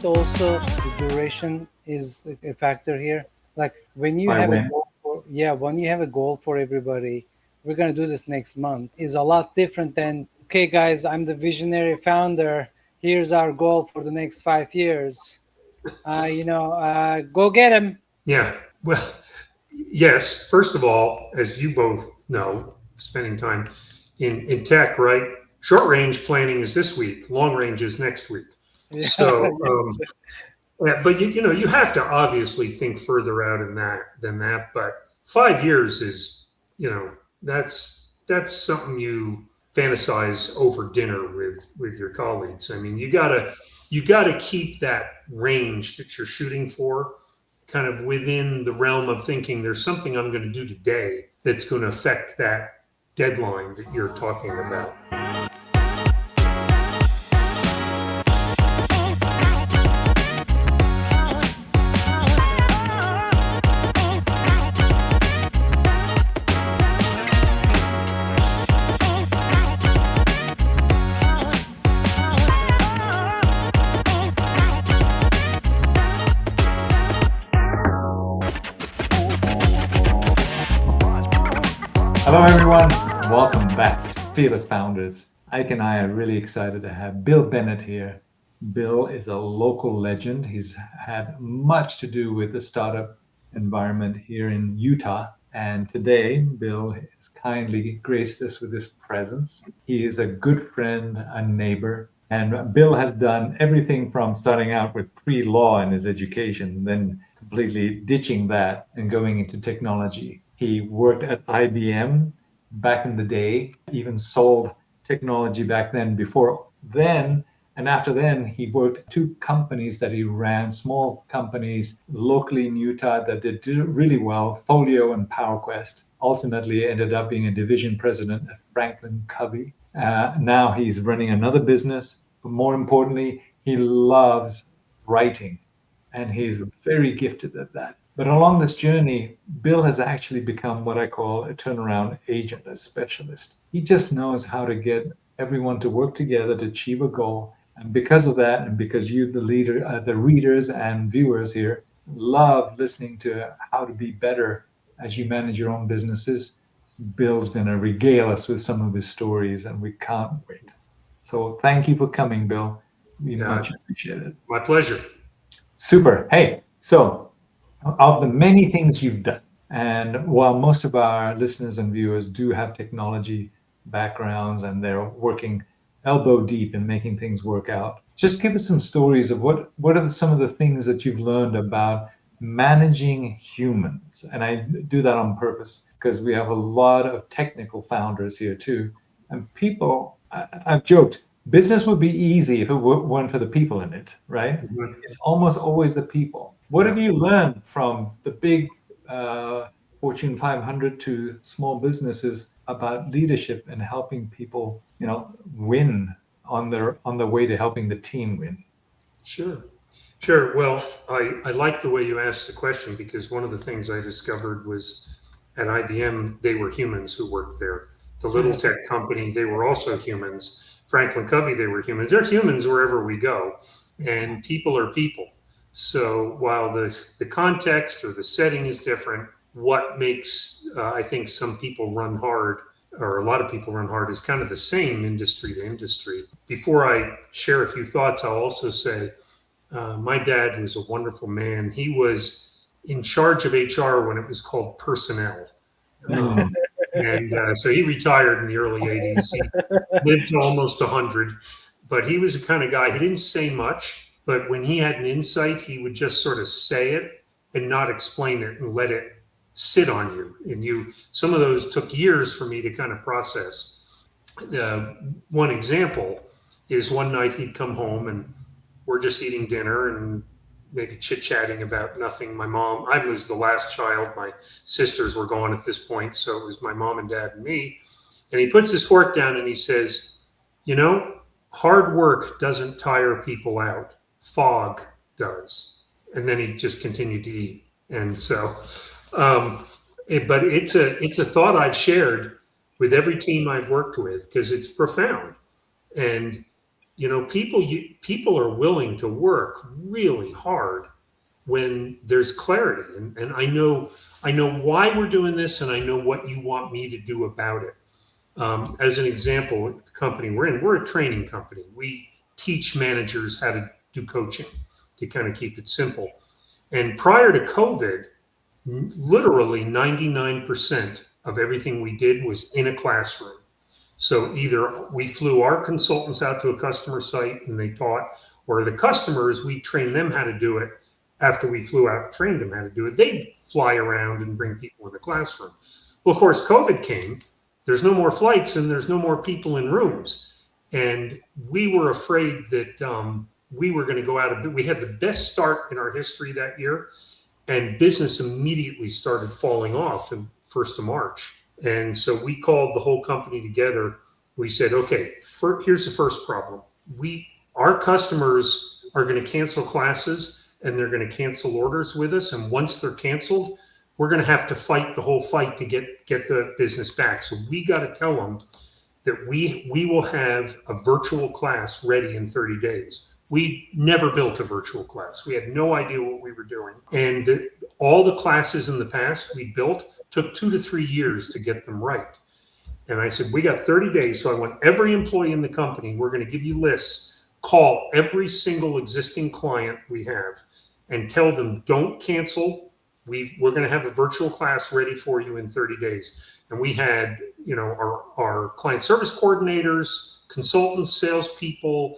that also the duration is a factor here? Like when you By have a when? goal when you have a goal for everybody, we're gonna do this next month, is a lot different than, okay, guys, I'm the visionary founder. Here's our goal for the next 5 years. Go get him. Yeah. Well, yes. First of all, as you both know, spending time in tech, right? Short range planning is this week. Long range is next week. Yeah. So, yeah, but you have to obviously think further out than that. But 5 years is that's something you fantasize over dinner with your colleagues. I mean, you gotta keep that range that you're shooting for kind of within the realm of thinking there's something I'm going to do today that's going to affect that deadline that you're talking about. Hello, everyone. Welcome back to Fearless Founders. Ike and I are really excited to have Bill Bennett here. Bill is a local legend. He's had much to do with the startup environment here in Utah. And today, Bill has kindly graced us with his presence. He is a good friend, a neighbor. And Bill has done everything from starting out with pre-law in his education, then completely ditching that and going into technology. He worked at IBM back in the day, even sold technology back then. Before then, and after then, he worked at two companies that he ran, small companies locally in Utah that did really well, Folio and PowerQuest. Ultimately ended up being a division president at Franklin Covey. Now he's running another business. But more importantly, he loves writing, and he's very gifted at that. But along this journey, Bill has actually become what I call a turnaround agent, a specialist. He just knows how to get everyone to work together to achieve a goal. And because of that, and because you, the readers and viewers here, love listening to how to be better as you manage your own businesses, Bill's going to regale us with some of his stories, and we can't wait. So thank you for coming, Bill. We much appreciate it. My pleasure. Super. Hey, so of the many things you've done, and while most of our listeners and viewers do have technology backgrounds and they're working elbow deep in making things work out, just give us some stories of what are some of the things that you've learned about managing humans. And I do that on purpose because we have a lot of technical founders here too. And people, I've joked, business would be easy if it weren't for the people in it, right? Mm-hmm. It's almost always the people. What have you learned from the big Fortune 500 to small businesses about leadership and helping people, win on their way to helping the team win? Sure. Well, I like the way you asked the question, because one of the things I discovered was at IBM, they were humans who worked there. The little tech company, they were also humans. Franklin Covey, they were humans. They're humans wherever we go, and people are people. So while the context or the setting is different, what makes I think some people run hard, or a lot of people run hard, is kind of the same industry to industry. Before I share a few thoughts, I'll also say my dad was a wonderful man. He was in charge of HR when it was called personnel. And so he retired in the early 80s. He lived to almost 100, but he was the kind of guy, he didn't say much. But when he had an insight, he would just sort of say it and not explain it and let it sit on you. And some of those took years for me to kind of process. One example is one night he'd come home and we're just eating dinner and maybe chit-chatting about nothing. I was the last child. My sisters were gone at this point, so it was my mom and dad and me. And he puts his fork down and he says, hard work doesn't tire people out. Fog does. And then he just continued to eat. And so, but it's a thought I've shared with every team I've worked with, because it's profound. And people are willing to work really hard when there's clarity, and I know why we're doing this, and I know what you want me to do about it. As an example, the company we're in, we're a training company. We teach managers how to do coaching, to kind of keep it simple. And prior to COVID, literally 99% of everything we did was in a classroom. So either we flew our consultants out to a customer site and they taught, or the customers, we trained them how to do it. After we flew out and trained them how to do it, they'd fly around and bring people in the classroom. Well, of course, COVID came. There's no more flights and there's no more people in rooms. And we were afraid that we were going to go out of, we had the best start in our history that year, and business immediately started falling off in 1st of March. And so we called the whole company together. We said, okay, here's the first problem. Our customers are going to cancel classes and they're going to cancel orders with us. And once they're canceled, we're going to have to fight the whole fight to get the business back. So we got to tell them that we will have a virtual class ready in 30 days. We never built a virtual class. We had no idea what we were doing. And all the classes in the past we built took 2 to 3 years to get them right. And I said, we got 30 days. So I want every employee in the company, we're going to give you lists, call every single existing client we have and tell them, don't cancel. We're going to have a virtual class ready for you in 30 days. And we had, our client service coordinators, consultants, salespeople,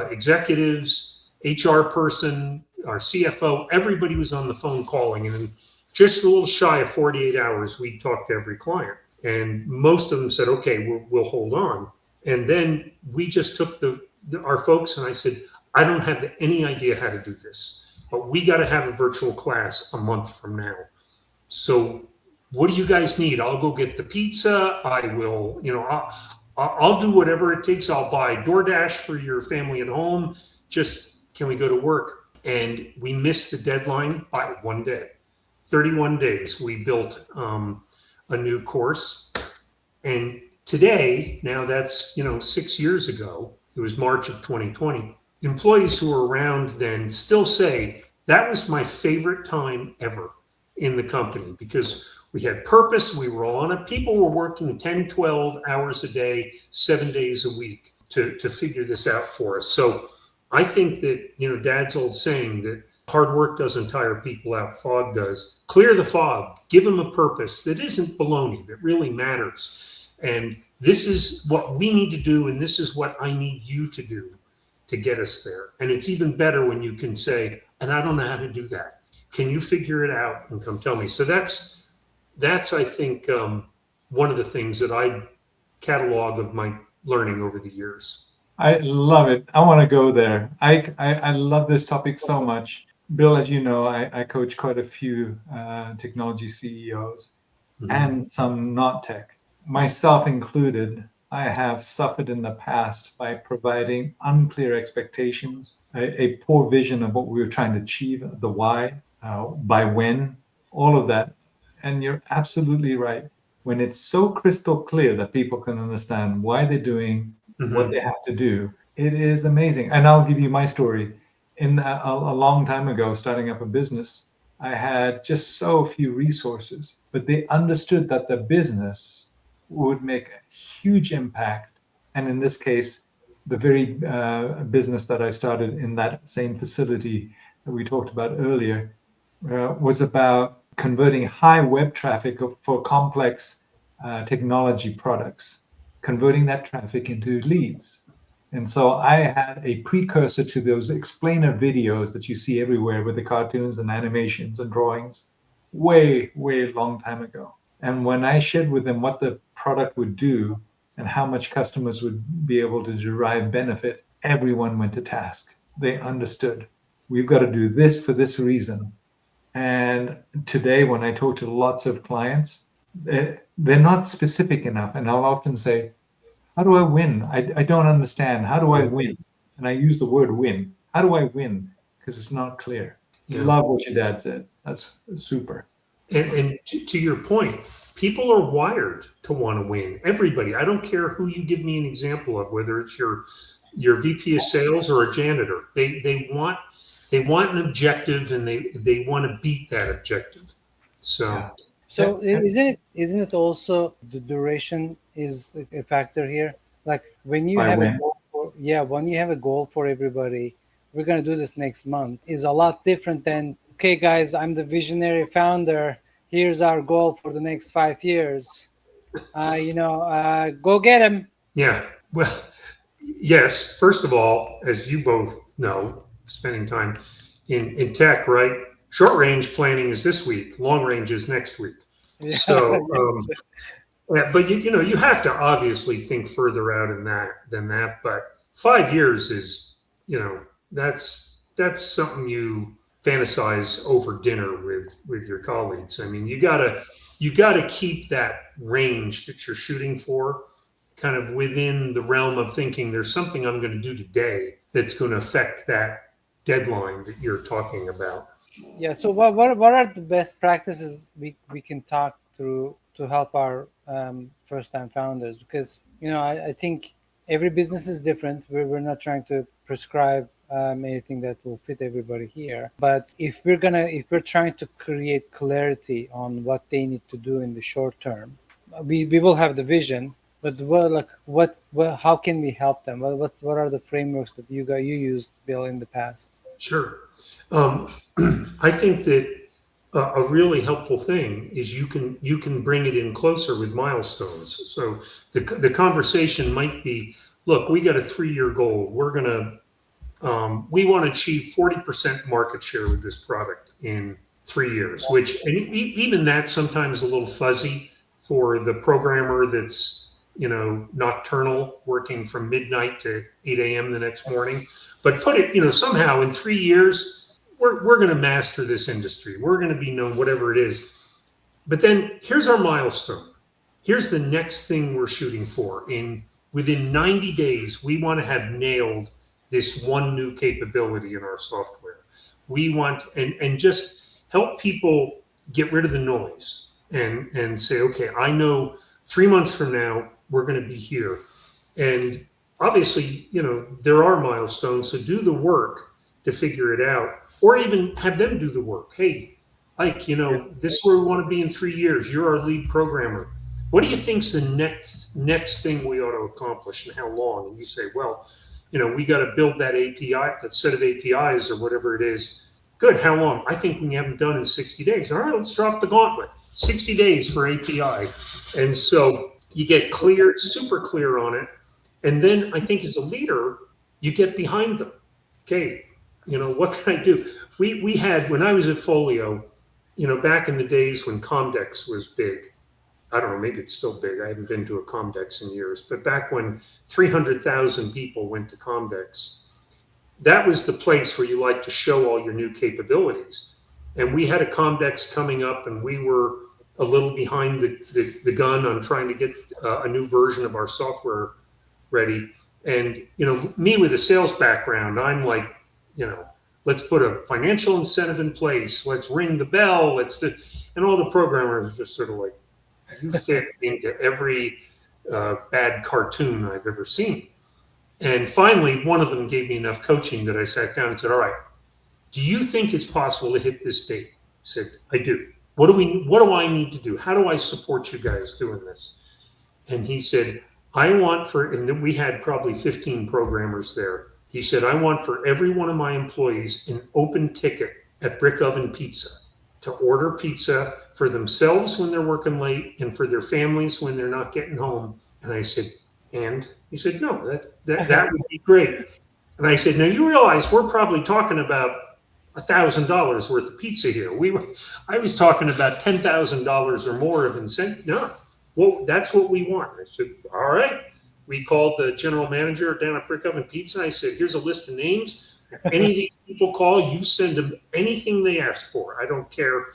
executives, HR person, our CFO, everybody was on the phone calling. And in just a little shy of 48 hours, we talked to every client. And most of them said, okay, we'll hold on. And then we just took our folks and I said, I don't have any idea how to do this, but we got to have a virtual class a month from now. So what do you guys need? I'll go get the pizza. I will, I'll do whatever it takes. I'll buy DoorDash for your family at home. Just, can we go to work? And we missed the deadline by 1 day. 31 days, we built a new course. And today, now that's, 6 years ago, it was March of 2020, employees who were around then still say, that was my favorite time ever in the company because we had purpose. We were all on it. People were working 10, 12 hours a day, 7 days a week to figure this out for us. So I think that, Dad's old saying that hard work doesn't tire people out, fog does. Clear the fog, give them a purpose that isn't baloney, that really matters. And this is what we need to do, and this is what I need you to do to get us there. And it's even better when you can say, and I don't know how to do that. Can you figure it out and come tell me? So that's I think, one of the things that I catalog of my learning over the years. I love it. I want to go there. I love this topic so much. Bill, as you know, I coach quite a few technology CEOs and some not tech, myself included. I have suffered in the past by providing unclear expectations, a poor vision of what we were trying to achieve, the why, by when, all of that. And you're absolutely right. When it's so crystal clear that people can understand why they're doing what they have to do, it is amazing. And I'll give you my story. In a long time ago, starting up a business, I had just so few resources, but they understood that the business would make a huge impact. And in this case, the very business that I started in that same facility that we talked about earlier was about converting high web traffic for complex technology products, converting that traffic into leads. And so I had a precursor to those explainer videos that you see everywhere with the cartoons and animations and drawings way long time ago. And when I shared with them what the product would do and how much customers would be able to derive benefit, everyone went to task. They understood. We've got to do this for this reason. And today, when I talk to lots of clients, they're not specific enough. And I'll often say, how do I win? I don't understand. How do I win? And I use the word win. How do I win? Because it's not clear. Yeah. Love what your dad said. That's super. And to your point, people are wired to want to win. Everybody. I don't care who you give me an example of, whether it's your your VP of sales or a janitor. They want an objective, and they want to beat that objective. So Yeah. So isn't it also the duration is a factor here? Like when you By have a when? goal when you have a goal for everybody, we're gonna do this next month, is a lot different than, okay guys, I'm the visionary founder. Here's our goal for the next 5 years. Go get him. yeah, well, yes. First of all, as you both know, spending time in tech, right? Short range planning is this week. Long range is next week. So, yeah, but you have to obviously think further out than that. But 5 years is, that's something you fantasize over dinner with your colleagues. I mean, you gotta keep that range that you're shooting for kind of within the realm of thinking there's something I'm going to do today that's going to affect that deadline that you're talking about. Yeah. So what are the best practices we can talk through to help our first time founders? Because I think every business is different. We're not trying to prescribe anything that will fit everybody here. But if we're trying to create clarity on what they need to do in the short term, we will have the vision. But how can we help them? What are the frameworks that you used, Bill, in the past? Sure. I think that a really helpful thing is you can bring it in closer with milestones. So the conversation might be, look, we got a 3-year goal. We want to achieve 40% market share with this product in 3 years, which, and even that sometimes a little fuzzy for the programmer that's nocturnal, working from midnight to 8 a.m. the next morning. But put it, somehow in 3 years, we're going to master this industry. We're going to be known, whatever it is. But then here's our milestone. Here's the next thing we're shooting for. Within 90 days, we want to have nailed this one new capability in our software. We want, and just help people get rid of the noise and say, okay, I know 3 months from now, we're going to be here. And obviously, there are milestones, so do the work to figure it out, or even have them do the work. Hey, Ike, this is where we want to be in 3 years. You're our lead programmer. What do you think's the next thing we ought to accomplish, and how long? And you say, well, we got to build that API, that set of APIs or whatever it is. Good. How long? I think we haven't done in 60 days. All right, let's drop the gauntlet. 60 days for API. And so you get clear, super clear on it. And then I think as a leader, you get behind them. Okay, what can I do? We had, when I was at Folio, back in the days when Comdex was big, I don't know, maybe it's still big. I haven't been to a Comdex in years, but back when 300,000 people went to Comdex, that was the place where you like to show all your new capabilities. And we had a Comdex coming up, and we were a little behind the gun on trying to get a new version of our software ready. And, me with a sales background, I'm like, let's put a financial incentive in place. Let's ring the bell. And all the programmers just sort of like, you fit into every bad cartoon I've ever seen. And finally, one of them gave me enough coaching that I sat down and said, all right, do you think it's possible to hit this date? I said, I do. What do I need to do? How do I support you guys doing this? And he said, and then we had probably 15 programmers there. He said, I want for every one of my employees an open ticket at Brick Oven Pizza to order pizza for themselves when they're working late and for their families when they're not getting home. And I said, and he said, no, that would be great. And I said, now you realize we're probably talking about $1,000 worth of pizza here. I was talking about $10,000 or more of incentive. No, well, that's what we want. I said, all right. We called the general manager down at Brick Oven Pizza. I said, here's a list of names. Any of these people call, you send them anything they ask for. I don't care.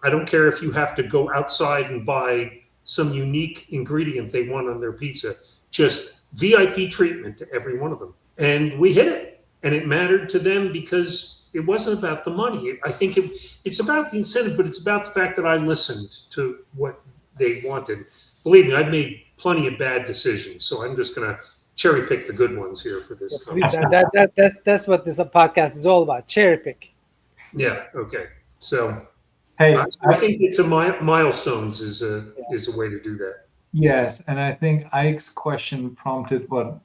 I don't care if you have to go outside and buy some unique ingredient they want on their pizza. Just VIP treatment to every one of them. And we hit it. And it mattered to them because it wasn't about the money. I think it's about the incentive, but it's about the fact that I listened to what they wanted. Believe me, I've made plenty of bad decisions. So I'm just going to cherry pick the good ones here for this conversation. That's what this podcast is all about. Cherry pick. Yeah. Okay. So, Hey, I think it's a milestones is a way to do that. yes, and I think Ike's question prompted what,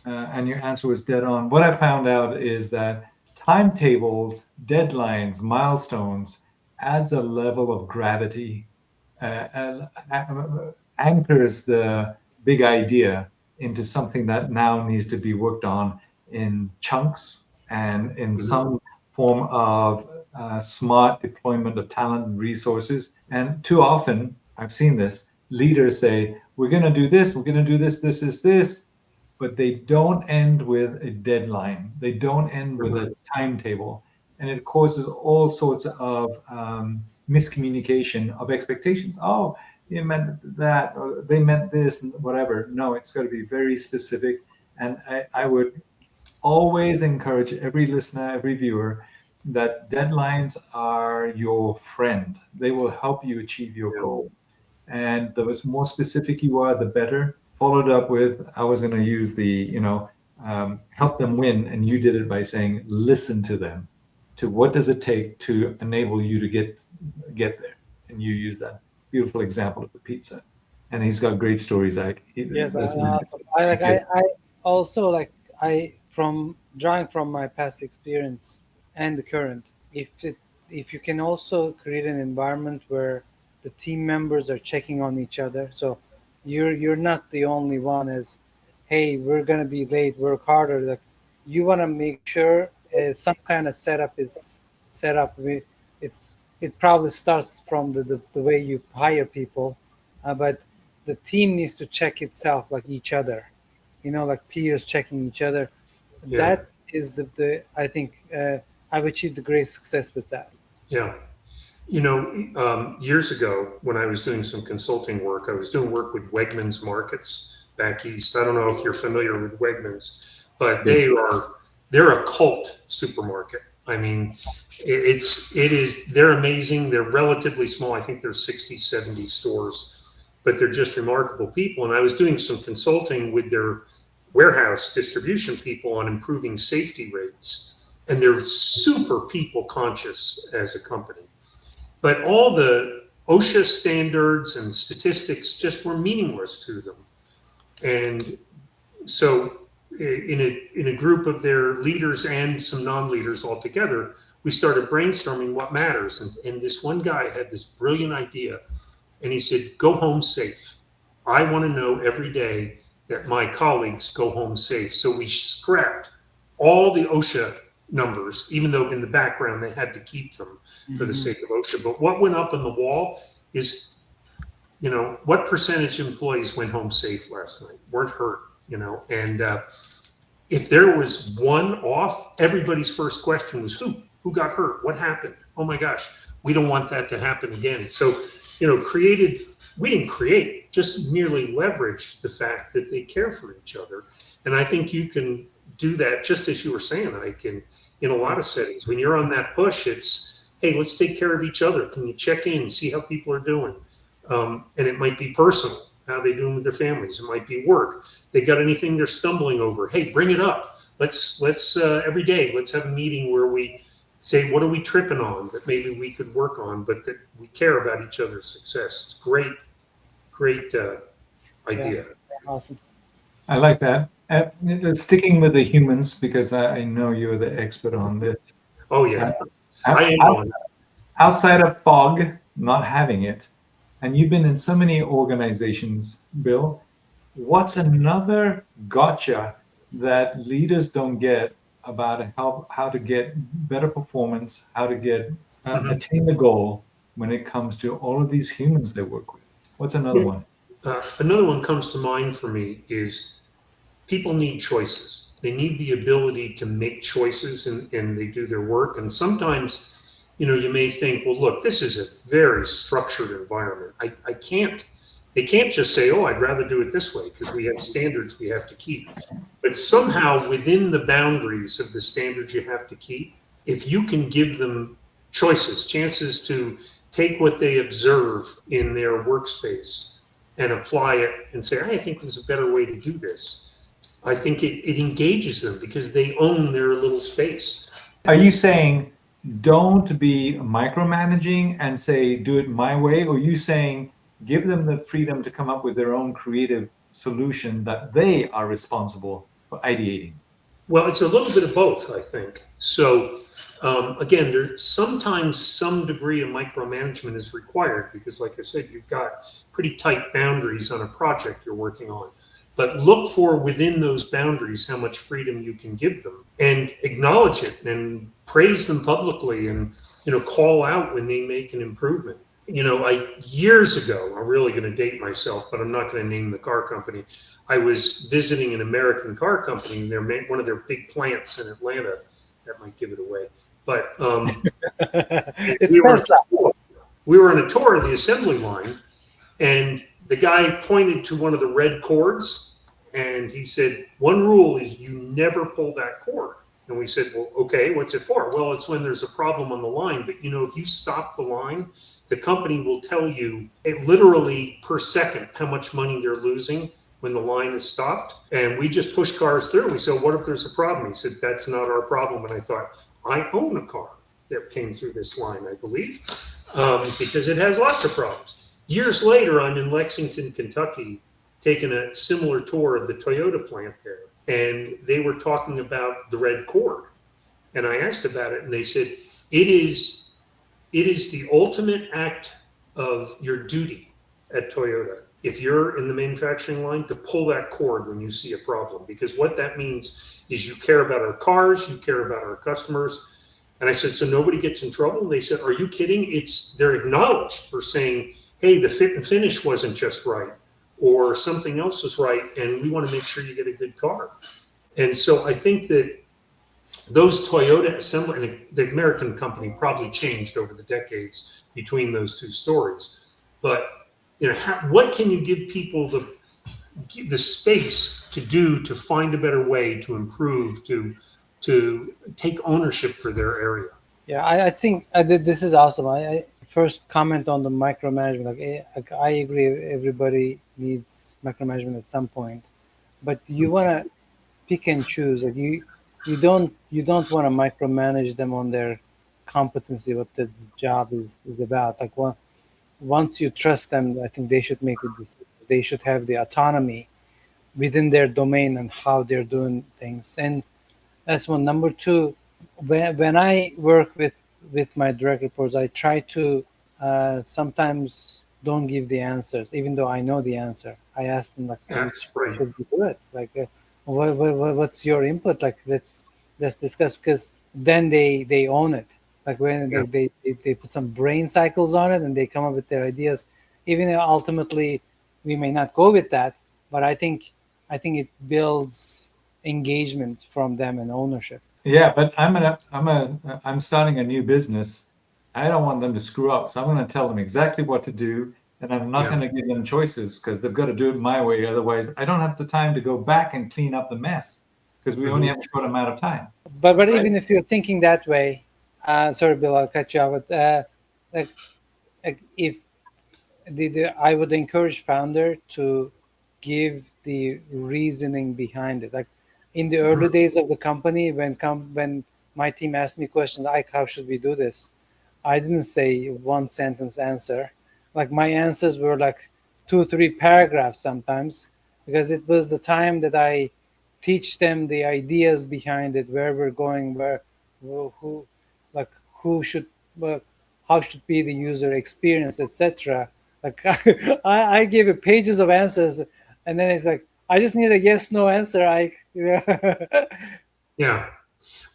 and your answer was dead on. What I found out is that timetables, deadlines, milestones adds a level of gravity, anchors the big idea into something that now needs to be worked on in chunks and in some form of smart deployment of talent and resources. And too often, I've seen this, leaders say, we're going to do this, we're going to do this, this is this, but they don't end with a deadline. They don't end with a timetable. And it causes all sorts of miscommunication of expectations. Oh, you meant that, or they meant this, and whatever. No, it's got to be very specific. And I would always encourage every listener, every viewer, that deadlines are your friend. They will help you achieve your goal. And the more specific you are, the better. Followed up with, I was going to use the, help them win. And you did it by saying, listen to them. To what does it take to enable you to get there? And you use that beautiful example of the pizza. And he's got great stories. Yes, awesome. I also from drawing from my past experience and the current, if you can also create an environment where the team members are checking on each other, so you're not the only one as, hey, we're gonna be late, work harder. Like, you want to make sure some kind of setup is set up. It probably starts from the way you hire people, but the team needs to check itself, like each other, like peers checking each other. Yeah. That is the I think I've achieved a great success with that. Yeah. Years ago when I was doing some consulting work, I was doing work with Wegmans Markets back east. I don't know if you're familiar with Wegmans, but they're a cult supermarket. I mean, they're amazing. They're relatively small. I think there's 60, 70 stores, but they're just remarkable people. And I was doing some consulting with their warehouse distribution people on improving safety rates. And they're super people conscious as a company. But all the OSHA standards and statistics just were meaningless to them. And so in a group of their leaders and some non-leaders all together, we started brainstorming what matters. And this one guy had this brilliant idea. And he said, go home safe. I want to know every day that my colleagues go home safe. So we scrapped all the OSHA numbers, even though in the background they had to keep them for the sake of OSHA. But what went up on the wall is, what percentage of employees went home safe last night, weren't hurt, and if there was one off, everybody's first question was who got hurt? What happened? Oh my gosh, we don't want that to happen again. So, we didn't create, just merely leveraged the fact that they care for each other. And I think you can do that, just as you were saying, Ike, in a lot of settings. When you're on that push, it's, hey, let's take care of each other. Can you check in, see how people are doing? And it might be personal, how they're doing with their families. It might be work. They got anything they're stumbling over? Hey, bring it up. Let's every day, let's have a meeting where we say, what are we tripping on that maybe we could work on, but that we care about each other's success. It's great idea. Yeah, awesome. I like that. Sticking with the humans, because I know you're the expert on this. Oh, yeah. I am on that. Outside of fog, not having it, and you've been in so many organizations, Bill, what's another gotcha that leaders don't get about how to get better performance, how to get attain the goal when it comes to all of these humans they work with? What's another one? Another one comes to mind for me is people need choices. They need the ability to make choices and they do their work. And sometimes, you may think, well, look, this is a very structured environment. They can't just say, oh, I'd rather do it this way because we have standards we have to keep. But somehow within the boundaries of the standards you have to keep, if you can give them choices, chances to take what they observe in their workspace and apply it and say, I think there's a better way to do this. I think it engages them because they own their little space. Are you saying don't be micromanaging and say, do it my way? Or are you saying give them the freedom to come up with their own creative solution that they are responsible for ideating? Well, it's a little bit of both, I think. So, again, there's sometimes some degree of micromanagement is required because, like I said, you've got pretty tight boundaries on a project you're working on. But look for within those boundaries how much freedom you can give them, and acknowledge it and praise them publicly, and call out when they make an improvement. Years ago, I'm really going to date myself, but I'm not going to name the car company. I was visiting an American car company, and they're one of their big plants in Atlanta. That might give it away. But It's Tesla. We were on a tour of the assembly line, and the guy pointed to one of the red cords, and he said, one rule is you never pull that cord. And we said, well, okay, what's it for? Well, it's when there's a problem on the line. But, if you stop the line, the company will tell you literally per second how much money they're losing when the line is stopped. And we just pushed cars through. We said, what if there's a problem? He said, that's not our problem. And I thought, I own a car that came through this line, I believe, because it has lots of problems. Years later, I'm in Lexington, Kentucky, taking a similar tour of the Toyota plant there. And they were talking about the red cord. And I asked about it, and they said, it is the ultimate act of your duty at Toyota, if you're in the manufacturing line, to pull that cord when you see a problem. Because what that means is you care about our cars, you care about our customers. And I said, so nobody gets in trouble? And they said, are you kidding? They're acknowledged for saying, hey, the fit and finish wasn't just right, or something else was right, and we want to make sure you get a good car. And so I think that those Toyota assembly, and the American company probably changed over the decades between those two stories. But what can you give people the space to do to find a better way to improve, to take ownership for their area? Yeah, I think this is awesome. I first comment on the micromanagement. Like I agree, everybody needs micromanagement at some point, but you want to pick and choose. Like you don't want to micromanage them on their competency, what the job is about. Like once you trust them, I think they should make the decision. They should have the autonomy within their domain and how they're doing things. And that's one. Number two, when I work with my direct reports, I try to sometimes don't give the answers, even though I know the answer. I ask them, like, That's right. should we do it? Like, what's your input? Like, let's discuss, because then they own it. Like when they put some brain cycles on it and they come up with their ideas, even though ultimately we may not go with that, but I think it builds engagement from them and ownership. Yeah, but I'm starting a new business. I don't want them to screw up, so I'm going to tell them exactly what to do, and I'm not going to give them choices because they've got to do it my way. Otherwise, I don't have the time to go back and clean up the mess because we only have a short amount of time. But even if you're thinking that way, sorry, Bill, I'll cut you off. But if I would encourage founder to give the reasoning behind it. Like in the early days of the company, when my team asked me questions like, how should we do this? I didn't say one sentence answer. Like my answers were like 2-3 paragraphs sometimes, because it was the time that I teach them the ideas behind it, where we're going, who should, how should be the user experience, etc. Like I gave it pages of answers, and then it's like, I just need a yes/no answer. Yeah.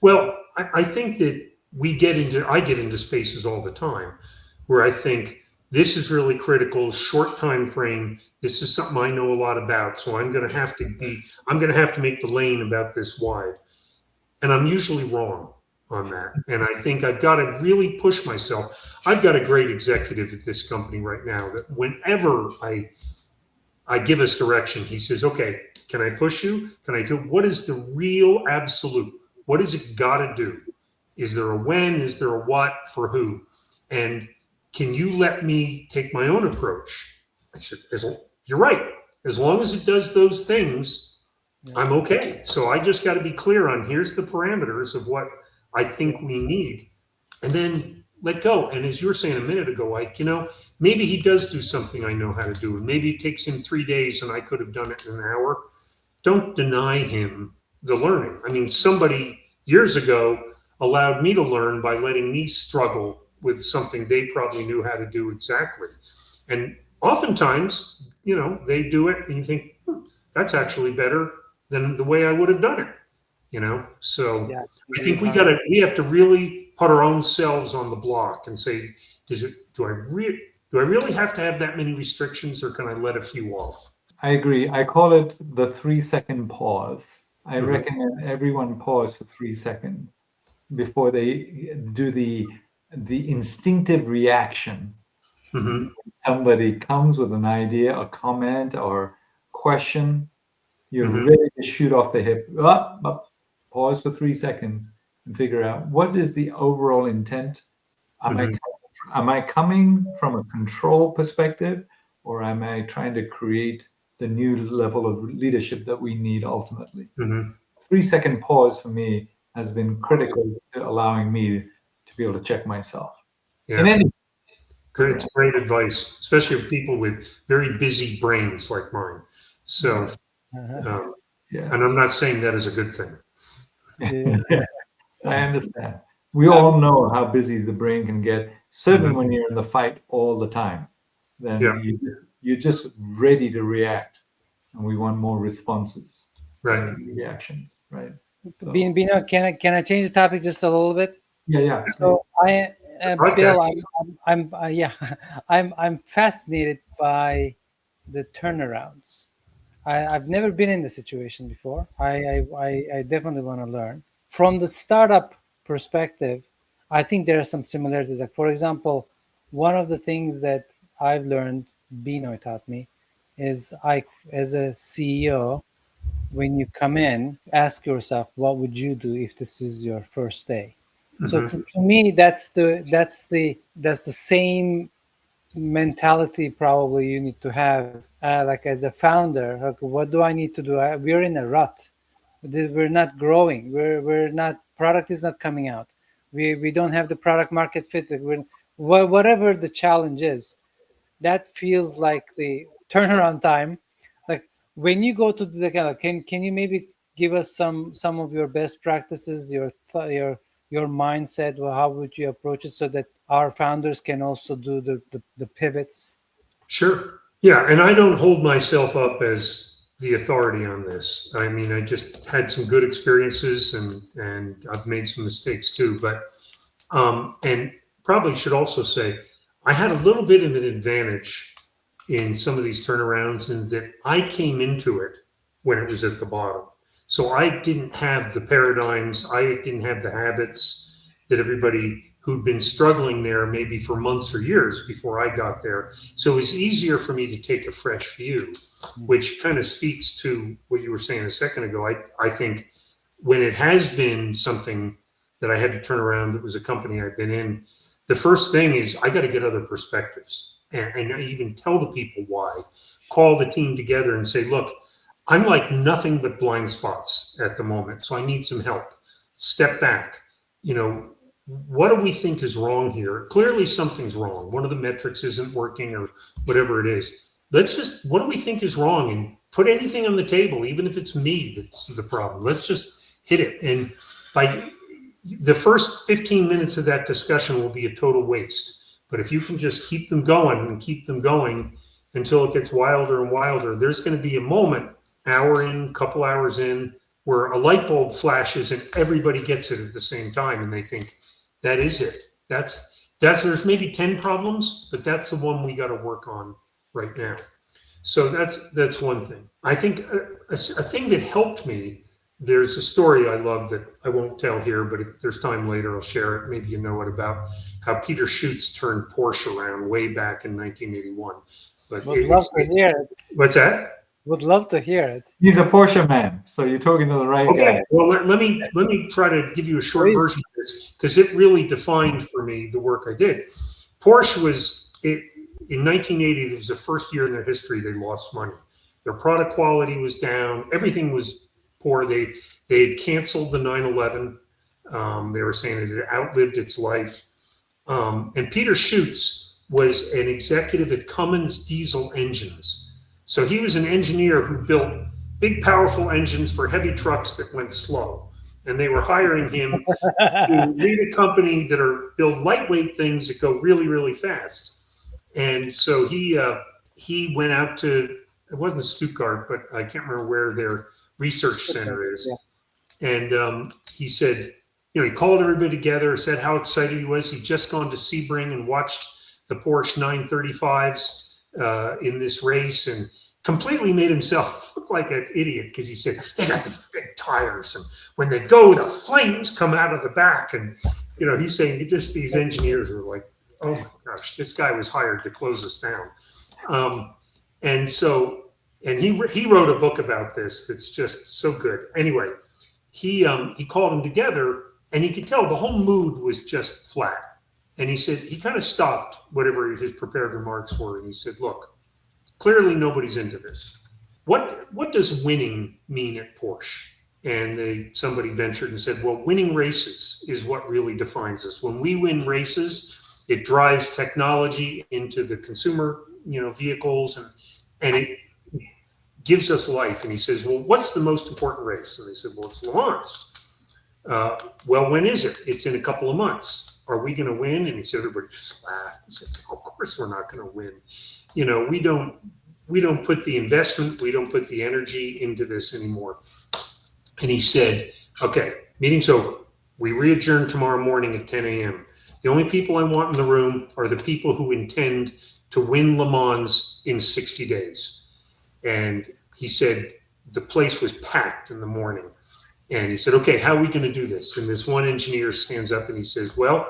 Well, I think that I get into spaces all the time where I think this is really critical, short time frame. This is something I know a lot about, so I'm going to have to make the lane about this wide. And I'm usually wrong on that. And I think I've got to really push myself. I've got a great executive at this company right now that whenever I give us direction, he says, okay, can I push you? Can I do, what is the real absolute? What does it got to do? Is there a when? Is there a what? For who? And can you let me take my own approach? I said, you're right. As long as it does those things, I'm okay. So I just got to be clear on here's the parameters of what I think we need, and then let go. And as you were saying a minute ago, like, maybe he does do something I know how to do, and maybe it takes him 3 days and I could have done it in an hour. Don't deny him the learning. I mean, somebody years ago allowed me to learn by letting me struggle with something they probably knew how to do exactly. And oftentimes, they do it and you think, that's actually better than the way I would have done it. So Yeah, I think we have to really put our own selves on the block and say, do I really have to have that many restrictions, or can I let a few off? I agree. I call it the 3-second pause. I recommend everyone pause for 3 seconds before they do the instinctive reaction. Somebody comes with an idea, a comment, or question, you're ready to shoot off the hip. Pause for 3 seconds and figure out what is the overall intent. Am I coming from a control perspective, or am I trying to create the new level of leadership that we need ultimately? 3-second pause for me has been critical to allowing me to be able to check myself. Yeah. It's great advice, especially for people with very busy brains like mine. So, and I'm not saying that is a good thing. I understand. We all know how busy the brain can get. Certainly when you're in the fight all the time, then you're just ready to react. And we want more responses. Reactions, right? So. Bino, can I change the topic just a little bit? Yeah. So Bill, I'm fascinated by the turnarounds. I've never been in the situation before. I definitely want to learn. From the startup perspective, I think there are some similarities. Like, for example, one of the things that I've learned, Bino taught me, is as a CEO, when you come in, ask yourself, what would you do if this is your first day? So to me, that's the same mentality probably you need to have, like as a founder. Like, what do I need to do? We're in a rut. We're not growing. We're not. Product is not coming out. We don't have the product market fit. Whatever the challenge is, that feels like the turnaround time. Like when you go to the can you maybe give us some of your best practices, your mindset, or how would you approach it so that our founders can also do the pivots? Sure. Yeah, and I don't hold myself up as the authority on this. I mean, I just had some good experiences and I've made some mistakes too, but and probably should also say I had a little bit of an advantage in some of these turnarounds in that I came into it when it was at the bottom. So I didn't have the paradigms, I didn't have the habits that everybody who'd been struggling there maybe for months or years before I got there. So it was easier for me to take a fresh view, which kind of speaks to what you were saying a second ago. I think when it has been something that I had to turn around that was a company I've been in, the first thing is I got to get other perspectives and I even tell the people why. Call the team together and say, look, I'm like nothing but blind spots at the moment, so I need some help. Step back. What do we think is wrong here? Clearly something's wrong. One of the metrics isn't working or whatever it is. What do we think is wrong? And put anything on the table, even if it's me that's the problem. Let's just hit it. And by the first 15 minutes of that discussion will be a total waste. But if you can just keep them going and keep them going until it gets wilder and wilder, there's going to be a moment, hour in, couple hours in, where a light bulb flashes and everybody gets it at the same time. And they think, that is it. There's maybe 10 problems, but that's the one we got to work on right now. So that's one thing. I think a thing that helped me, there's a story I love that I won't tell here, but if there's time later, I'll share it. Maybe you know it, about how Peter Schutz turned Porsche around way back in 1981. But would love to hear it. What's that? Would love to hear it. He's a Porsche man, so you're talking to the right guy. Well, let me try to give you a short version of this, because it really defined for me the work I did. Porsche in 1980, it was the first year in their history they lost money. Their product quality was down. Everything was poor. They had canceled the 911. They were saying it had outlived its life. And Peter Schutz was an executive at Cummins Diesel Engines. So he was an engineer who built big, powerful engines for heavy trucks that went slow. And they were hiring him to lead a company that build lightweight things that go really, really fast. And so he went out to, it wasn't Stuttgart, but I can't remember where their research center is. Yeah. And he said, he called everybody together, said how excited he was. He'd just gone to Sebring and watched the Porsche 935s in this race, and completely made himself look like an idiot, because he said, they got these big tires, and when they go, the flames come out of the back. And, he's saying just these engineers were like, oh my gosh, this guy was hired to close us down. And he wrote a book about this that's just so good. Anyway, he called them together, and you could tell the whole mood was just flat. And he said, he kind of stopped whatever his prepared remarks were, and he said, look, clearly nobody's into this. What does winning mean at Porsche? And somebody ventured and said, well, winning races is what really defines us. When we win races, it drives technology into the consumer, vehicles, and it gives us life. And he says, well, what's the most important race? And they said, well, it's Le Mans. Well, when is it? It's in a couple of months. Are we going to win? And he said, everybody just laughed. He said, of course we're not going to win. We don't put the investment, we don't put the energy into this anymore. And he said, okay, meeting's over. We re-adjourn tomorrow morning at 10 a.m. The only people I want in the room are the people who intend to win Le Mans in 60 days. And he said the place was packed in the morning. And he said, okay, how are we going to do this? And this one engineer stands up and he says, well,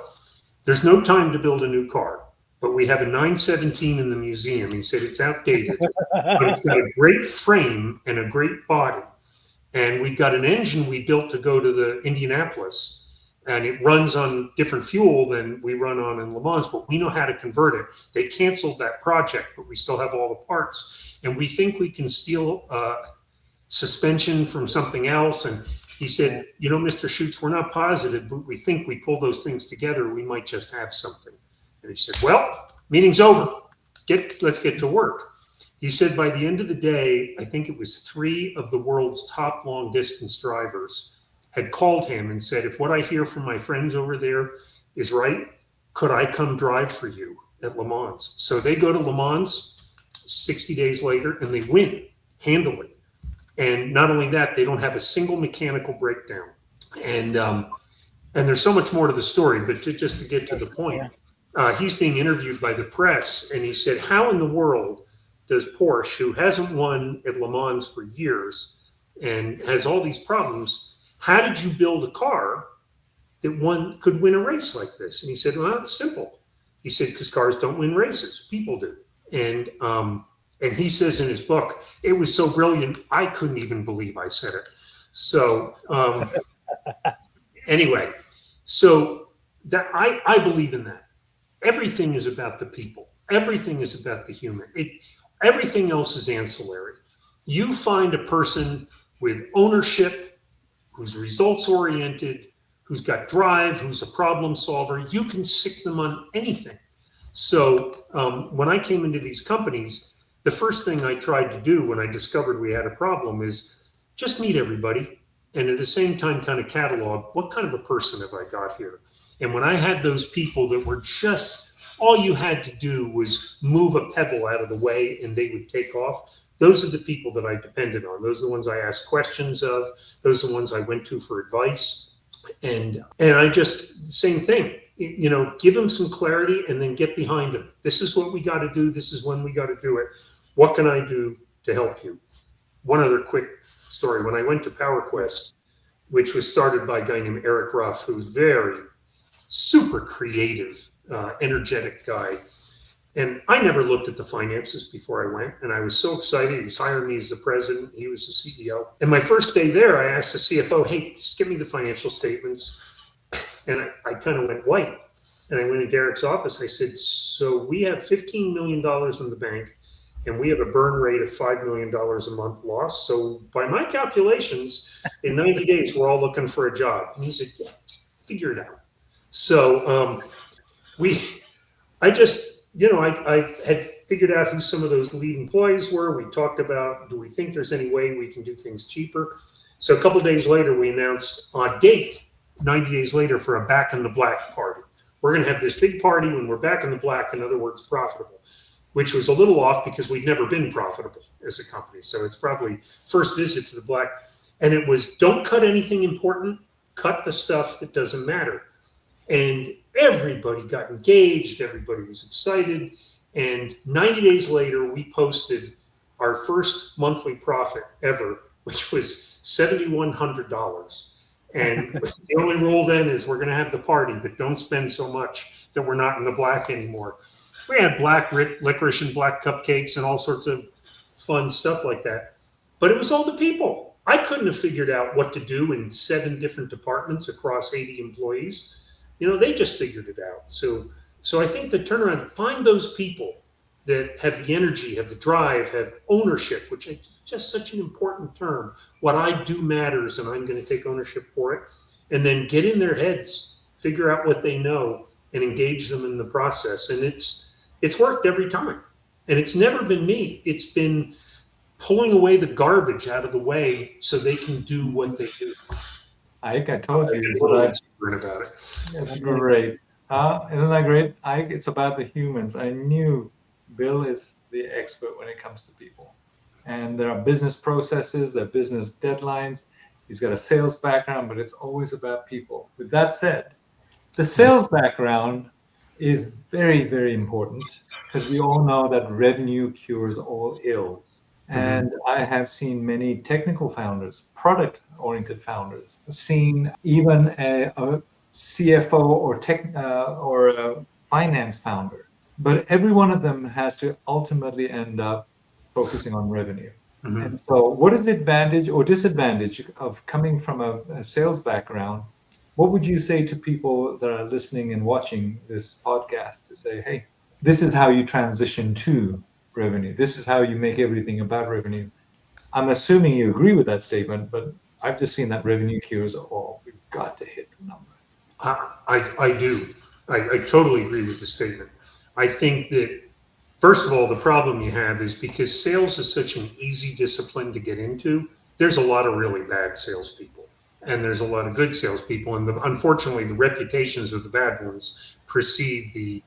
there's no time to build a new car, but we have a 917 in the museum. He said, it's outdated, but it's got a great frame and a great body. And we've got an engine we built to go to the Indianapolis, and it runs on different fuel than we run on in Le Mans, but we know how to convert it. They canceled that project, but we still have all the parts. And we think we can steal suspension from something else. And he said, Mr. Schutz, we're not positive, but we think we pull those things together, we might just have something. And he said, well, meeting's over. Let's get to work. He said by the end of the day, I think it was 3 of the world's top long distance drivers had called him and said, if what I hear from my friends over there is right, could I come drive for you at Le Mans? So they go to Le Mans 60 days later and they win handily. And not only that, they don't have a single mechanical breakdown. And there's so much more to the story, but just to get to the point, he's being interviewed by the press, and he said, how in the world does Porsche, who hasn't won at Le Mans for years and has all these problems, how did you build a car that could win a race like this? And he said, well, it's simple. He said, because cars don't win races, people do. And he says in his book, it was so brilliant, I couldn't even believe I said it. So anyway, so that I believe in that. Everything is about the people. Everything is about the human. Everything else is ancillary. You find a person with ownership, who's results oriented, who's got drive, who's a problem solver, you can sick them on anything. So when I came into these companies, the first thing I tried to do when I discovered we had a problem is just meet everybody, and at the same time kind of catalog, what kind of a person have I got here? And when I had those people that were just, all you had to do was move a pebble out of the way and they would take off, those are the people that I depended on. Those are the ones I asked questions of. Those are the ones I went to for advice. And I just, same thing, give them some clarity and then get behind them. This is what we got to do. This is when we got to do it. What can I do to help you? One other quick story. When I went to PowerQuest, which was started by a guy named Eric Ruff, who's very super creative, energetic guy. And I never looked at the finances before I went. And I was so excited. He was hiring me as the president. He was the CEO. And my first day there, I asked the CFO, hey, just give me the financial statements. And I kind of went white. And I went into Eric's office. I said, so we have $15 million in the bank. and we have a burn rate of $5 million a month loss. So by my calculations, in 90 days, we're all looking for a job. And he said, yeah, figure it out. So I just, I had figured out who some of those lead employees were. We talked about, do we think there's any way we can do things cheaper? So a couple of days later, we announced on date, 90 days later, for a Back in the Black party. We're going to have this big party when we're back in the black, in other words, profitable, which was a little off because we'd never been profitable as a company. So it's probably first visit to the black. And it was, don't cut anything important, cut the stuff that doesn't matter. And everybody got engaged, everybody was excited. And 90 days later, we posted our first monthly profit ever, which was $7,100. And the only rule then is we're going to have the party, but don't spend so much that we're not in the black anymore. We had black licorice and black cupcakes and all sorts of fun stuff like that. But it was all the people. I couldn't have figured out what to do in 7 different departments across 80 employees. They just figured it out. So I think the turnaround, find those people that have the energy, have the drive, have ownership, which is just such an important term. What I do matters, and I'm going to take ownership for it. And then get in their heads, figure out what they know, and engage them in the process. And it's worked every time. And it's never been me. It's been pulling away the garbage out of the way so they can do what they do. I told you. It's about it. That's great. Isn't that great? It's about the humans. I knew Bill is the expert when it comes to people. And there are business processes, there are business deadlines. He's got a sales background, but it's always about people. With that said, the sales background is very, very important because we all know that revenue cures all ills. And I have seen many technical founders, product-oriented founders, seen even a CFO or a finance founder. But every one of them has to ultimately end up focusing on revenue. And so what is the advantage or disadvantage of coming from a sales background? What would you say to people that are listening and watching this podcast to say, hey, this is how you transition to revenue. This is how you make everything about revenue. I'm assuming you agree with that statement, but I've just seen that revenue cures all. We've got to hit the number. I do. I totally agree with the statement. I think that, first of all, the problem you have is because sales is such an easy discipline to get into, there's a lot of really bad salespeople. And there's a lot of good salespeople. And unfortunately, the reputations of the bad ones precede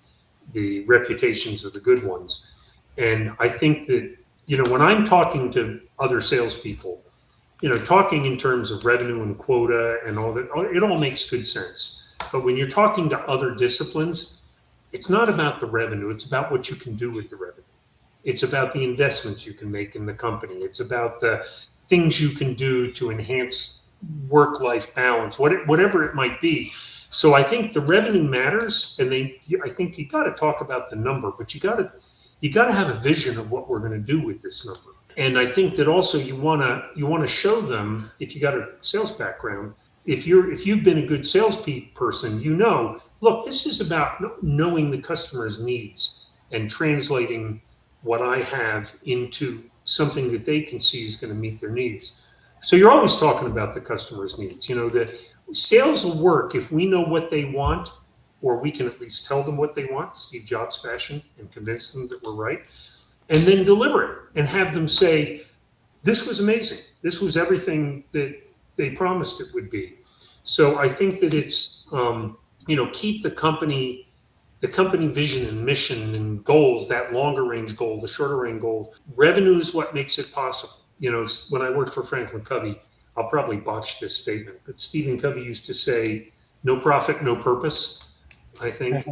the reputations of the good ones. And I think that, when I'm talking to other salespeople, talking in terms of revenue and quota and all that, it all makes good sense. But when you're talking to other disciplines, it's not about the revenue. It's about what you can do with the revenue. It's about the investments you can make in the company. It's about the things you can do to enhance work-life balance, whatever it might be. So I think the revenue matters, and I think you got to talk about the number, but you got to have a vision of what we're going to do with this number. And I think that also you want to show them, if you got a sales background, if you've been a good salesperson, look, this is about knowing the customer's needs and translating what I have into something that they can see is going to meet their needs. So you're always talking about the customer's needs. The sales will work if we know what they want, or we can at least tell them what they want, Steve Jobs fashion, and convince them that we're right, and then deliver it and have them say, this was amazing. This was everything that they promised it would be. So I think that it's, keep the company vision and mission and goals, that longer range goal, the shorter range goal. Revenue is what makes it possible. When I worked for Franklin Covey, I'll probably botch this statement, but Stephen Covey used to say, no profit, no purpose, I think,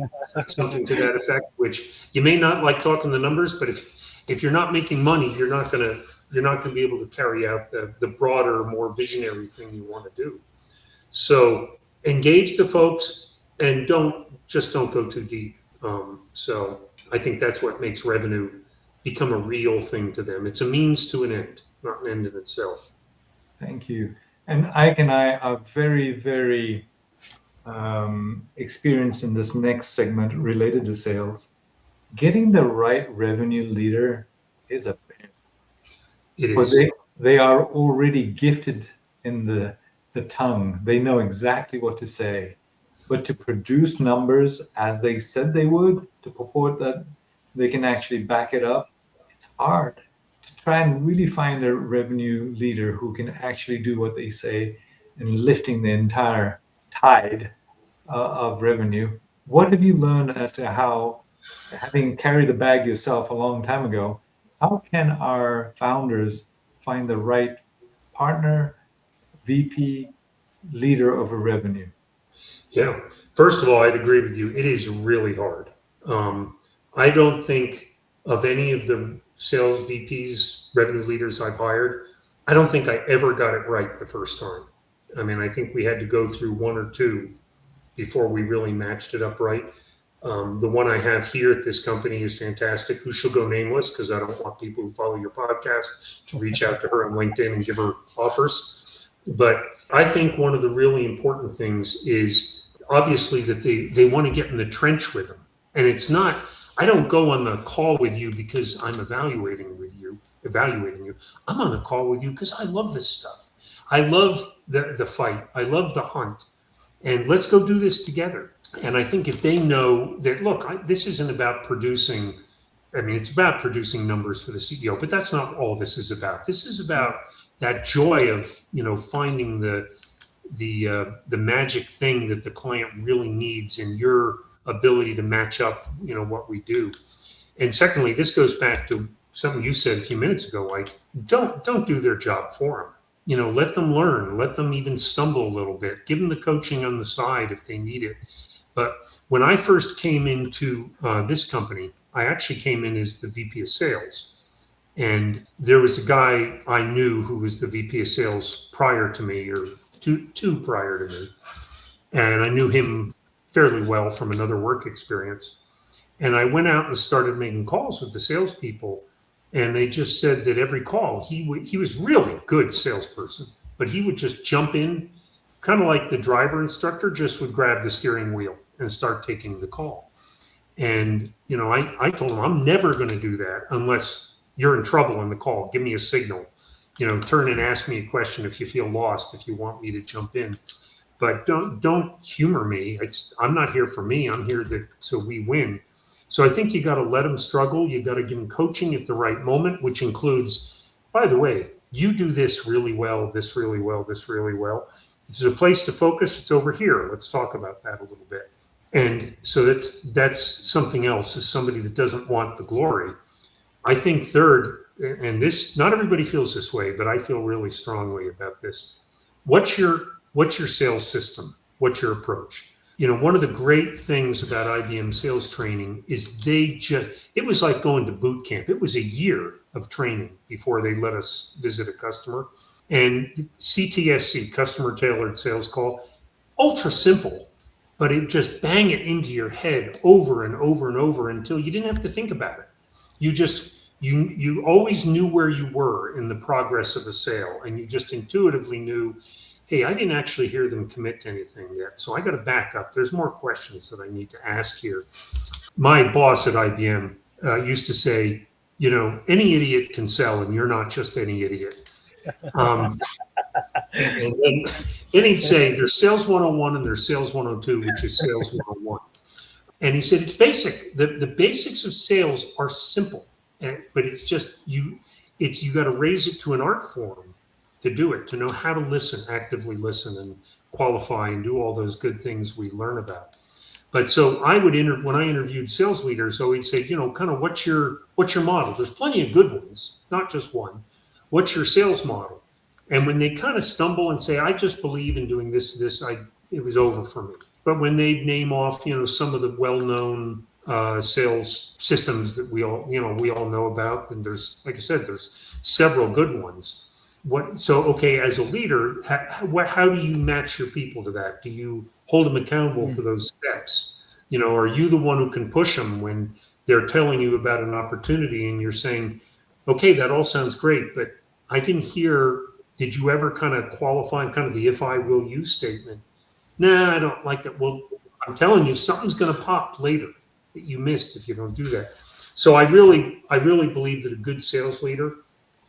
something to that effect, which you may not like talking the numbers, but if you're not making money, you're not going to be able to carry out the broader, more visionary thing you want to do. So engage the folks and don't go too deep. So I think that's what makes revenue become a real thing to them. It's a means to an end, not an end in itself. Thank you. And Ike and I are very, very experienced in this next segment related to sales. Getting the right revenue leader is a pain. It But is. they are already gifted in the tongue. They know exactly what to say. But to produce numbers as they said they would, to purport that they can actually back it up, it's hard. To try and really find a revenue leader who can actually do what they say and lifting the entire tide of revenue. What have you learned as to how, having carried the bag yourself a long time ago, how can our founders find the right partner, VP, leader over revenue? Yeah. First of all, I'd agree with you. It is really hard. I don't think of any of the sales VPs, revenue leaders I've hired, I don't think I ever got it right the first time. I mean, I think we had to go through one or two before we really matched it up right. The one I have here at this company is fantastic, who shall go nameless because I don't want people who follow your podcast to reach out to her on LinkedIn and give her offers. But I think one of the really important things is obviously that they want to get in the trench with them. And it's not, I don't go on the call with you because I'm evaluating you. I'm on the call with you because I love this stuff. I love the fight. I love the hunt. And let's go do this together. And I think if they know that, look, this isn't about producing, I mean, it's about producing numbers for the CEO, but that's not all this is about. This is about that joy of, finding the magic thing that the client really needs and your ability to match up, what we do. And secondly, this goes back to something you said a few minutes ago, like don't do their job for them. Let them learn, let them even stumble a little bit, give them the coaching on the side if they need it. But when I first came into this company, I actually came in as the VP of sales. And there was a guy I knew who was the VP of sales prior to me, or two prior to me. And I knew him fairly well from another work experience. And I went out and started making calls with the salespeople. And they just said that every call, he was really good salesperson, but he would just jump in, kind of like the driver instructor, just would grab the steering wheel and start taking the call. And, I told him, I'm never going to do that unless you're in trouble in the call. Give me a signal, turn and ask me a question if you feel lost, if you want me to jump in. But don't humor me. I'm not here for me. I'm here so we win. So I think you got to let them struggle. You got to give them coaching at the right moment, which includes, by the way, you do this really well, this really well, this really well. If there's a place to focus, it's over here. Let's talk about that a little bit. And so that's something else, is somebody that doesn't want the glory. I think third, and this, not everybody feels this way, but I feel really strongly about this. What's your sales system? What's your approach? One of the great things about IBM sales training is it was like going to boot camp. It was a year of training before they let us visit a customer. And CTSC, customer tailored sales call, ultra simple, but it just bang it into your head over and over and over until you didn't have to think about it. You always knew where you were in the progress of a sale, and you just intuitively knew, hey, I didn't actually hear them commit to anything yet, so I got to back up. There's more questions that I need to ask here. My boss at IBM used to say, any idiot can sell, and you're not just any idiot. And then he'd say, there's sales 101 and there's sales 102, which is sales 101. And he said, it's basic. The basics of sales are simple, but it's just you got to raise it to an art form to do it, to know how to listen, actively listen and qualify and do all those good things we learn about. But so I would when I interviewed sales leaders, so he'd say, kind of what's your model? There's plenty of good ones, not just one. What's your sales model? And when they kind of stumble and say, I just believe in doing this, it was over for me. But when they name off, some of the well-known sales systems that we all know about, and there's, like I said, there's several good ones. As a leader, how do you match your people to that? Do you hold them accountable for those steps? Are you the one who can push them when they're telling you about an opportunity and you're saying, okay, that all sounds great, but I didn't hear, did you ever kind of qualify kind of the if I will you statement? Nah, I don't like that. Well, I'm telling you, something's going to pop later that you missed if you don't do that. So I really believe that a good sales leader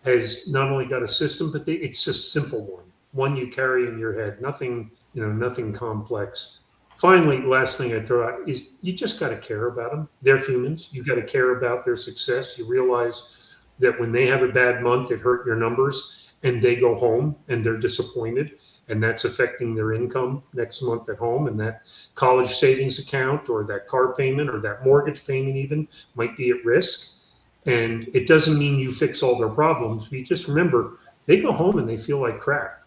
has not only got a system, but it's a simple one you carry in your head, nothing, nothing complex. Finally, last thing I throw out is you just got to care about them. They're humans. You got to care about their success. You realize that when they have a bad month, it hurt your numbers, and they go home and they're disappointed, and that's affecting their income next month at home, and that college savings account or that car payment or that mortgage payment even might be at risk. And it doesn't mean you fix all their problems. But you just remember, they go home and they feel like crap.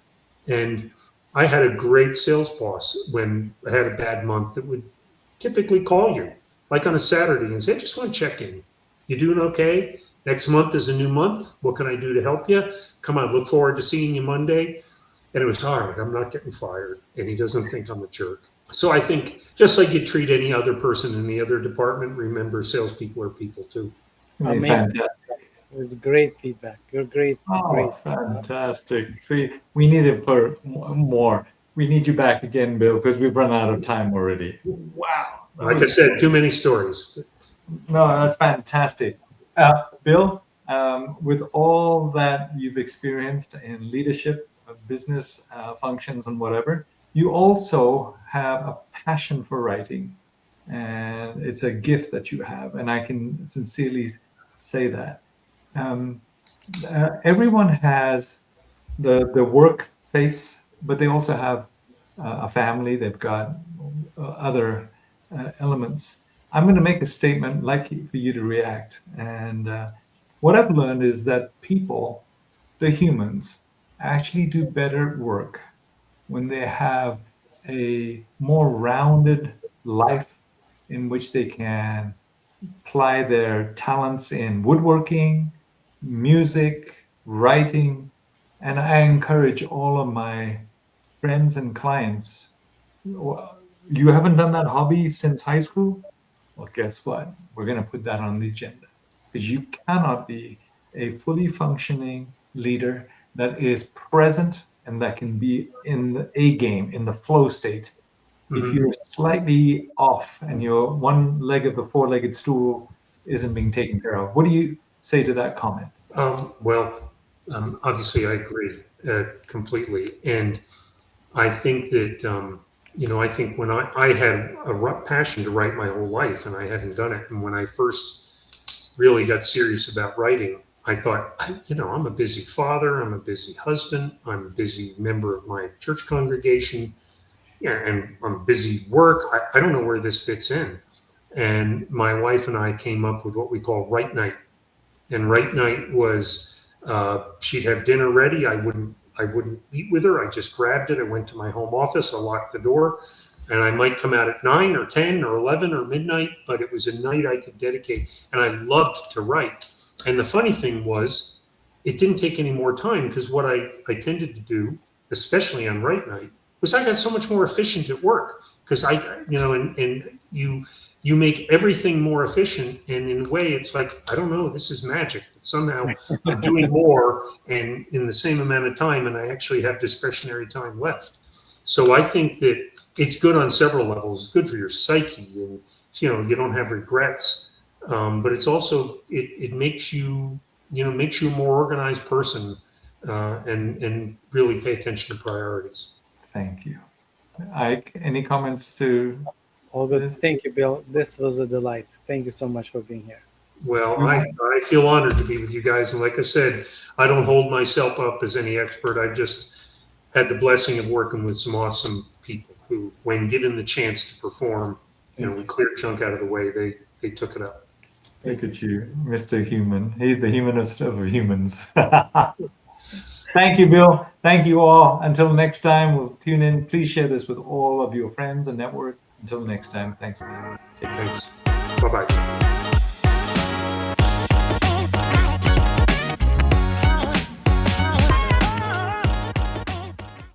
And I had a great sales boss when I had a bad month that would typically call you, like on a Saturday, and say, I just want to check in. You doing okay? Next month is a new month. What can I do to help you? Come on, look forward to seeing you Monday. And it was hard. I'm not getting fired. And he doesn't think I'm a jerk. So I think just like you treat any other person in the other department, remember salespeople are people too. Amazing. Great feedback. You're great. Oh, great. fantastic. See, we need it for more. We need you back again, Bill, because we've run out of time already. Wow. Like I said, too many stories. No, that's fantastic. Bill, with all that you've experienced in leadership, business functions and whatever, you also have a passion for writing. And it's a gift that you have. And I can sincerely say that. Everyone has the work face, but they also have a family. They've got other elements. I'm going to make a statement, like for you to react. And what I've learned is that people, the humans, actually do better work when they have a more rounded life in which they can apply their talents in woodworking, music, writing. And I encourage all of my friends and clients, you haven't done that hobby since high school? Well, guess what? We're going to put that on the agenda, because you cannot be a fully functioning leader that is present and that can be in the A game, in the flow state. If you're slightly off and your one leg of the four-legged stool isn't being taken care of, what do you say to that comment? Obviously, I agree completely. And I think that, I think when I had a passion to write my whole life and I hadn't done it. And when I first really got serious about writing, I thought, I'm a busy father, I'm a busy husband, I'm a busy member of my church congregation. Yeah, and I'm busy work. I don't know where this fits in. And my wife and I came up with what we call Write Night. And Write Night was she'd have dinner ready. I wouldn't eat with her. I just grabbed it. I went to my home office. I locked the door, and I might come out at 9 or 10 or 11 or midnight. But it was a night I could dedicate, and I loved to write. And the funny thing was, it didn't take any more time, because what I tended to do, especially on Write Night, was I got so much more efficient at work, because and you make everything more efficient. And in a way, it's like, I don't know, this is magic. But somehow I'm doing more and in the same amount of time, and I actually have discretionary time left. So I think that it's good on several levels. It's good for your psyche, and you don't have regrets. But it's also it makes you makes you a more organized person, and really pay attention to priorities. Thank you. Ike, any comments to all good? Thank you, Bill. This was a delight. Thank you so much for being here. Well, I feel honored to be with you guys. And like I said, I don't hold myself up as any expert. I've just had the blessing of working with some awesome people who, when given the chance to perform, we cleared chunk out of the way, they took it up. Look at you, Mr. Human. He's the humanest of humans. Thank you, Bill. Thank you all. Until next time, we'll tune in. Please share this with all of your friends and network. Until next time, thanks again. Thanks. Bye-bye.